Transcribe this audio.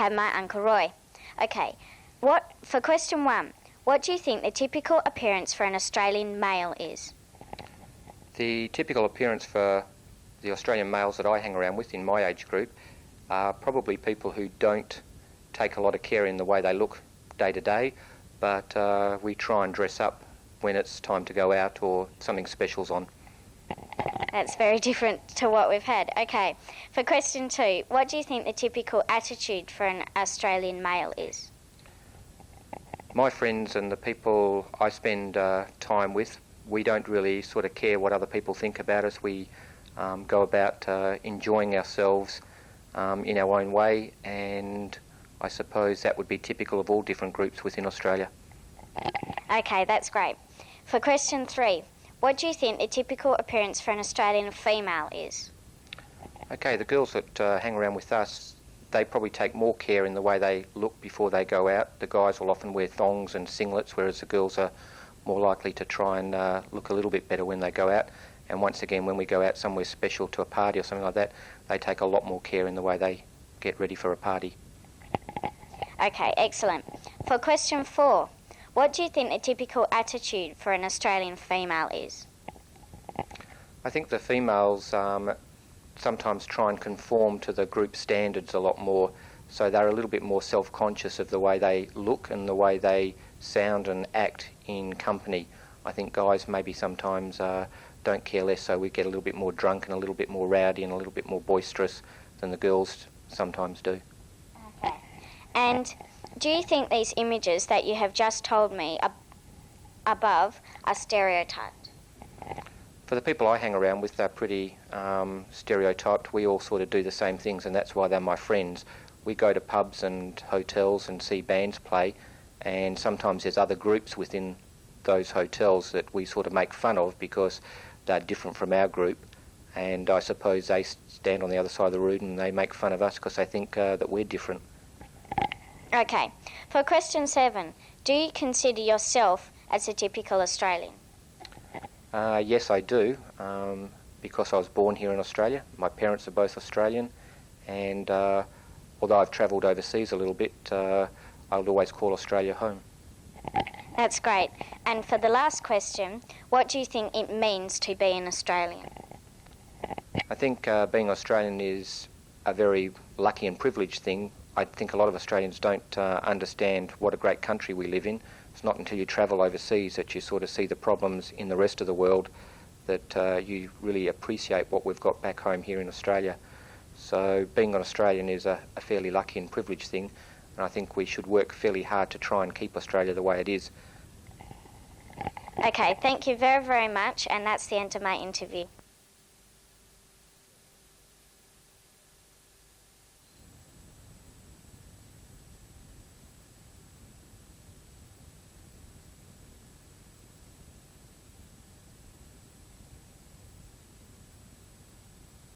have my Uncle Roy. Okay, for question 1, what do you think the typical appearance for an Australian male is? The typical appearance for the Australian males that I hang around with in my age group are probably people who don't take a lot of care in the way they look day to day, but we try and dress up when it's time to go out or something special's on. That's very different to what we've had. Okay, for question 2, what do you think the typical attitude for an Australian male is? My friends and the people I spend time with, we don't really sort of care what other people think about us. We go about enjoying ourselves in our own way, and I suppose that would be typical of all different groups within Australia. Okay, that's great. For question 3, what do you think the typical appearance for an Australian female is? Okay, the girls that hang around with us, they probably take more care in the way they look before they go out. The guys will often wear thongs and singlets, whereas the girls are more likely to try and look a little bit better when they go out. And once again, when we go out somewhere special to a party or something like that, they take a lot more care in the way they get ready for a party. Okay, excellent. For question 4, what do you think the typical attitude for an Australian female is? I think the females sometimes try and conform to the group standards a lot more, so they're a little bit more self-conscious of the way they look and the way they sound and act in company. I think guys maybe sometimes don't care less, so we get a little bit more drunk and a little bit more rowdy and a little bit more boisterous than the girls sometimes do. Okay. And do you think these images that you have just told me above are stereotyped? For the people I hang around with, they're pretty stereotyped. We all sort of do the same things, and that's why they're my friends. We go to pubs and hotels and see bands play, and sometimes there's other groups within those hotels that we sort of make fun of because they're different from our group, and I suppose they stand on the other side of the road and they make fun of us because they think that we're different. Okay, for question 7, do you consider yourself as a typical Australian? Yes, I do, because I was born here in Australia. My parents are both Australian, and although I've travelled overseas a little bit, I would always call Australia home. That's great. And for the last question, what do you think it means to be an Australian? I think being Australian is a very lucky and privileged thing. I think a lot of Australians don't understand what a great country we live in. It's not until you travel overseas that you sort of see the problems in the rest of the world that you really appreciate what we've got back home here in Australia. So being an Australian is a fairly lucky and privileged thing, and I think we should work fairly hard to try and keep Australia the way it is. Okay, thank you very, very much, and that's the end of my interview.